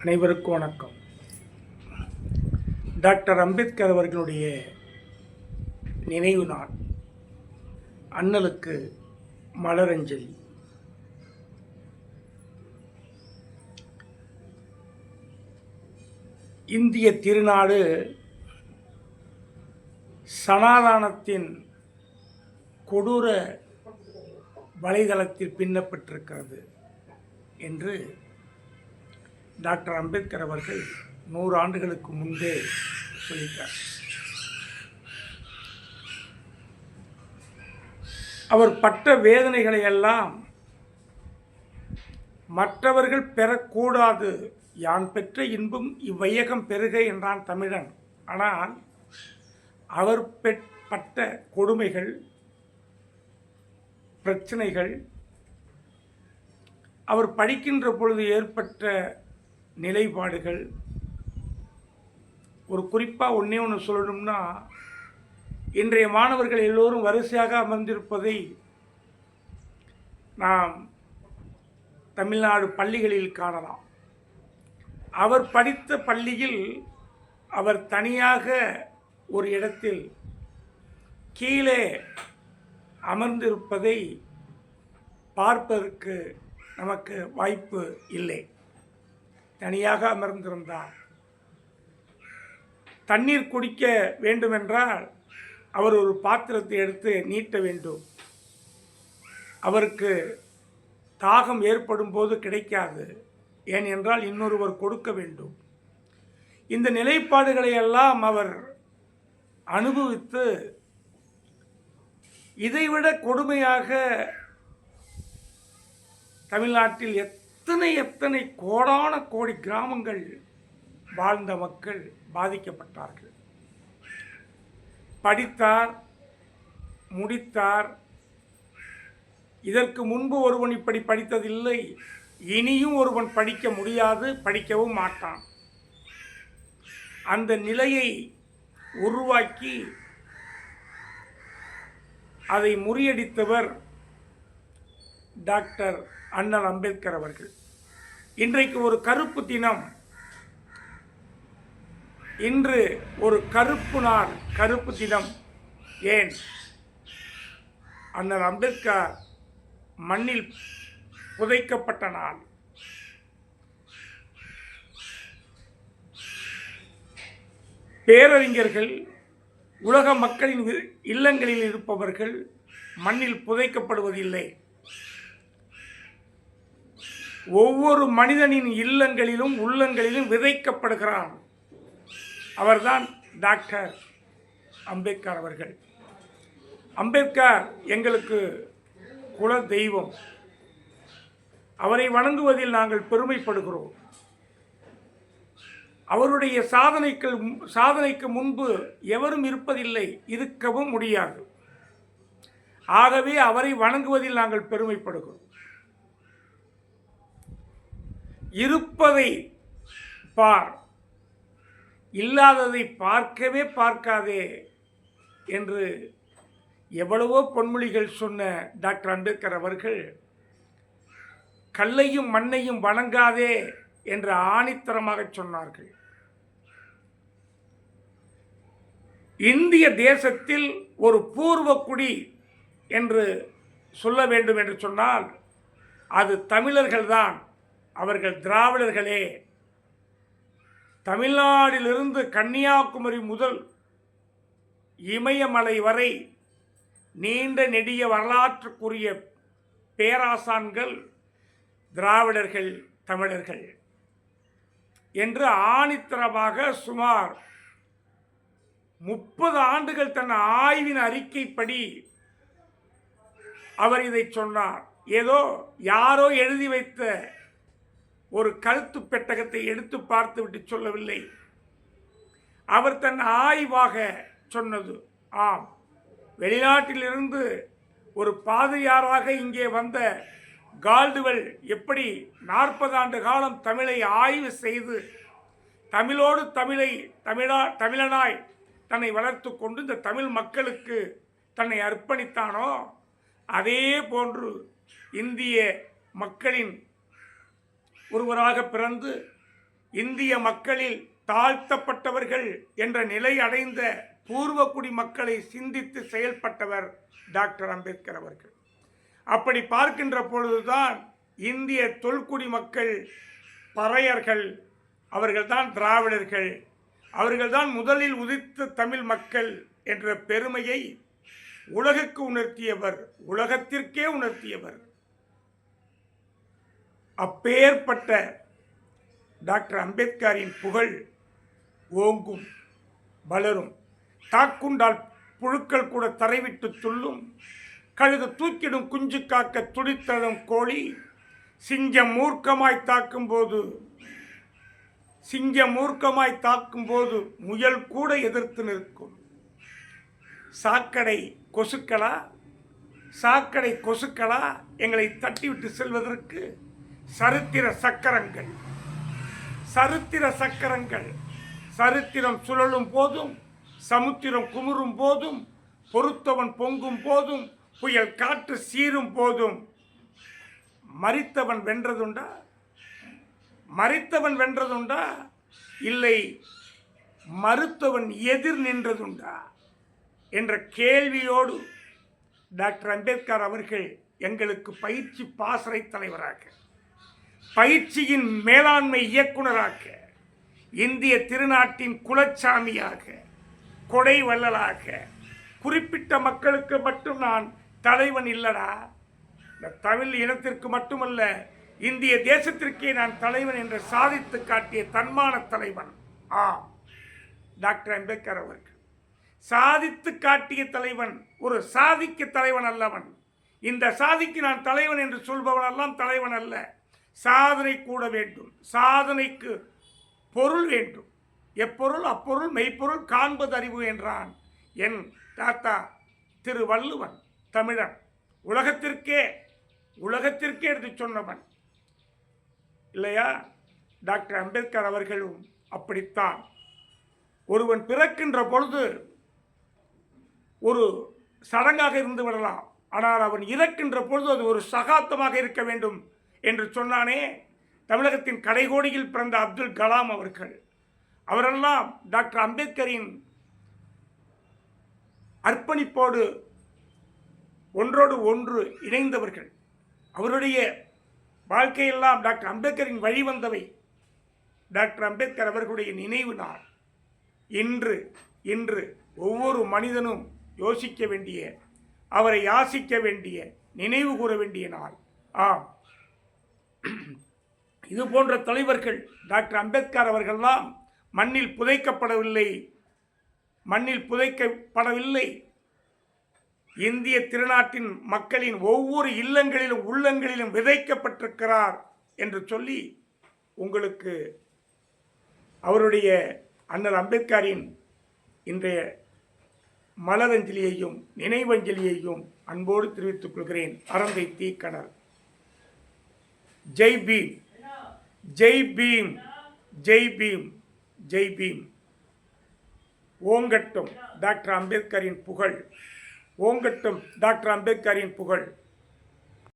அனைவருக்கும் வணக்கம். டாக்டர் அம்பேத்கர் அவர்களுடைய நினைவு நாள். அண்ணலுக்கு மலரஞ்சலி. இந்திய திருநாடு சனாதானத்தின் கொடூர வலைதளத்தில் பின்னப்பட்டிருக்கிறது என்று டாக்டர் அம்பேத்கர் அவர்கள் 100 ஆண்டுகளுக்கு முன்பே சொல்லிட்டார். அவர் பட்ட வேதனைகளை எல்லாம் மற்றவர்கள் பெறக்கூடாது, யான் பெற்ற இன்பம் இவ்வையகம் பெருக என்றான் தமிழன். ஆனால் அவர் பட்ட கொடுமைகள், பிரச்சனைகள், அவர் படிக்கின்ற பொழுது ஏற்பட்ட நிலைப்பாடுகள், ஒரு குறிப்பாக ஒன்று சொல்லணும்னா, இன்றைய மாணவர்கள் எல்லோரும் வரிசையாக அமர்ந்திருப்பதை நாம் தமிழ்நாடு பள்ளிகளில் காணலாம். அவர் படித்த பள்ளியில் அவர் தனியாக ஒரு இடத்தில் கீழே அமர்ந்திருப்பதை பார்ப்பதற்கு நமக்கு வாய்ப்பு இல்லை. தனியாக அமர்ந்திருந்தார். தண்ணீர் குடிக்க வேண்டுமென்றால் அவர் ஒரு பாத்திரத்தை எடுத்து நீட்ட வேண்டும். அவருக்கு தாகம் ஏற்படும் போது கிடைக்காது, ஏனென்றால் இன்னொருவர் கொடுக்க வேண்டும். இந்த நிலைப்பாடுகளை எல்லாம் அவர் அனுபவித்து, இதைவிட கொடுமையாக தமிழ்நாட்டில் எத்தனை கோடான கோடி கிராமங்கள் வாழ்ந்த மக்கள் பாதிக்கப்பட்டார்கள். படித்தார், முடித்தார். இதற்கு முன்பு ஒருவன் இப்படி படித்ததில்லை, இனியும் ஒருவன் படிக்க முடியாது, படிக்கவும் மாட்டான். அந்த நிலையை உருவாக்கி அதை முறியடித்தவர் டாக்டர் அண்ணல் அம்பேத்கர் அவர்கள். இன்றைக்கு ஒரு கருப்பு தினம், இன்று ஒரு கருப்பு நாள், கருப்பு தினம். ஏன்? அண்ணல் அம்பேத்கர் மண்ணில் புதைக்கப்பட்ட நாள். பேரறிஞர்கள், உலக மக்களின் இல்லங்களில் இருப்பவர்கள் மண்ணில் புதைக்கப்படுவதில்லை. ஒவ்வொரு மனிதனின் இல்லங்களிலும் உள்ளங்களிலும் விதைக்கப்படுகிறார். அவர்தான் டாக்டர் அம்பேத்கர் அவர்கள். அம்பேத்கர் எங்களுக்கு குல தெய்வம். அவரை வணங்குவதில் நாங்கள் பெருமைப்படுகிறோம். அவருடைய சாதனைக்கு முன்பு எவரும் இருப்பதில்லை, இருக்கவும் முடியாது. ஆகவே அவரை வணங்குவதில் நாங்கள் பெருமைப்படுகிறோம். இருப்பதை பார், இல்லாததை பார்க்கவே பார்க்காதே என்று எவ்வளவோ பொன்மொழிகள் சொன்ன டாக்டர் அம்பேத்கர் அவர்கள் கல்லையும் மண்ணையும் வணங்காதே என்று ஆணித்தரமாக சொன்னார்கள். இந்திய தேசத்தில் ஒரு பூர்வக்குடி என்று சொல்ல வேண்டும் என்று சொன்னால் அது தமிழர்கள்தான். அவர்கள் திராவிடர்களே. தமிழ்நாட்டிலிருந்து கன்னியாகுமரி முதல் இமயமலை வரை நீண்ட நெடிய வரலாற்றுக்குரிய பேராசான்கள் திராவிடர்கள், தமிழர்கள் என்று ஆணித்தரமாக சுமார் 30 ஆண்டுகள் தன் ஆய்வின் அறிக்கைப்படி அவர் இதை சொன்னார். ஏதோ யாரோ எழுதி வைத்த ஒரு கருத்து பெட்டகத்தை எடுத்து பார்த்துவிட்டு சொல்லவில்லை. அவர் தன் ஆய்வாக சொன்னது. ஆம், வெளிநாட்டிலிருந்து ஒரு பாதிரியாராக இங்கே வந்த கால்டுவெல் எப்படி 40 ஆண்டு காலம் தமிழை ஆய்வு செய்து தமிழோடு தமிழனாய் தன்னை வளர்த்து கொண்டு இந்த தமிழ் மக்களுக்கு தன்னை அர்ப்பணித்தானோ, அதே போன்று இந்திய மக்களின் ஒருவராக பிறந்து இந்திய மக்களில் தாழ்த்தப்பட்டவர்கள் என்ற நிலை அடைந்த பூர்வக்குடி மக்களை சிந்தித்து செயல்பட்டவர் டாக்டர் அம்பேத்கர் அவர்கள். அப்படி பார்க்கின்ற பொழுதுதான் இந்திய தொல்குடி மக்கள் பறையர்கள், அவர்கள்தான் திராவிடர்கள், அவர்கள்தான் முதலில் உதித்த தமிழ் மக்கள் என்ற பெருமையை உலகுக்கு உணர்த்தியவர், உலகத்திற்கே உணர்த்தியவர். அப்பேற்பட்ட டாக்டர் அம்பேத்கரின் புகழ் ஓங்கும், வளரும். தாக்குண்டால் புழுக்கள் கூட தரைவிட்டு துள்ளும், கழுது தூக்கிடும் குஞ்சு காக்க துடித்தழும் கோழி, சிங்கம் மூர்க்கமாய் தாக்கும் போது முயல் கூட எதிர்த்து நிற்கும். சாக்கடை கொசுக்களா எங்களை தட்டிவிட்டு செல்வதற்கு சரித்திர சக்கரங்கள். சரித்திரம் சுழலும் போதும், சமுத்திரம் குமுறும் போதும், பொறுத்தவன் பொங்கும் போதும், புயல் காற்று சீரும் போதும் மரித்தவன் வென்றதுண்டா? இல்லை மறுத்தவன் எதிர் நின்றதுண்டா என்ற கேள்வியோடு டாக்டர் அம்பேத்கர் அவர்கள் எங்களுக்கு பயிற்சி பாசறை தலைவராக, பயிற்சியின் மேலாண்மை இயக்குனராக, இந்திய திருநாட்டின் குலச்சாமியாக, கொடை வள்ளலாக, குறிப்பிட்ட மக்களுக்கு மட்டும் நான் தலைவன் இல்லடா, இந்த தமிழ் இனத்திற்கு மட்டுமல்ல இந்திய தேசத்திற்கே நான் தலைவன் என்று சாதித்து காட்டிய தன்மான தலைவன் டாக்டர் அம்பேத்கர் அவர்கள். சாதித்து காட்டிய தலைவன், ஒரு சாதிக்கு தலைவன் அல்லவன். இந்த சாதிக்கு நான் தலைவன் என்று சொல்பவனெல்லாம் தலைவன் அல்ல. சாதனை கூட வேண்டும், சாதனைக்கு பொருள் வேண்டும். எப்பொருள் அப்பொருள் மெய்ப்பொருள் காண்பது அறிவு என்றான் என் தாத்தா திரு வள்ளுவன். தமிழன், உலகத்திற்கே எடுத்து சொன்னவன் இல்லையா? டாக்டர் அம்பேத்கர் அவர்களும் அப்படித்தான். ஒருவன் பிறக்கின்ற பொழுது ஒரு சடங்காக இருந்து விடலாம், ஆனால் அவன் இறக்கின்ற பொழுது அது ஒரு சகாப்தமாக இருக்க வேண்டும் என்று சொன்னானே தமிழகத்தின் கடைகோடியில் பிறந்த அப்துல் கலாம் அவர்கள். அவரெல்லாம் டாக்டர் அம்பேத்கரின் அர்ப்பணிப்போடு ஒன்றோடு ஒன்று இணைந்தவர்கள். அவருடைய வாழ்க்கையெல்லாம் டாக்டர் அம்பேத்கரின் வழிவந்தவை. டாக்டர் அம்பேத்கர் அவர்களுடைய நினைவு நாள் இன்று ஒவ்வொரு மனிதனும் யோசிக்க வேண்டிய, அவரை யாசிக்க வேண்டிய, நினைவு கூற வேண்டிய நாள். இது போன்ற தலைவர்கள் டாக்டர் அம்பேத்கர் அவர்கள்லாம் மண்ணில் புதைக்கப்படவில்லை. இந்திய திருநாட்டின் மக்களின் ஒவ்வொரு இல்லங்களிலும் உள்ளங்களிலும் விதைக்கப்பட்டிருக்கிறார் என்று சொல்லி உங்களுக்கு அவருடைய அண்ணல் அம்பேத்கரின் இன்றைய மலரஞ்சலியையும் நினைவஞ்சலியையும் அன்போடு தெரிவித்துக் கொள்கிறேன். அறந்தை தீக்கணர். ஜெய் பீம், ஜெய் பீம், ஜெய் பீம், ஜெய் பீம். ஓங்கட்டும் டாக்டர் அம்பேத்கரின் புகழ், ஓங்கட்டும் டாக்டர் அம்பேத்கரின் புகழ்.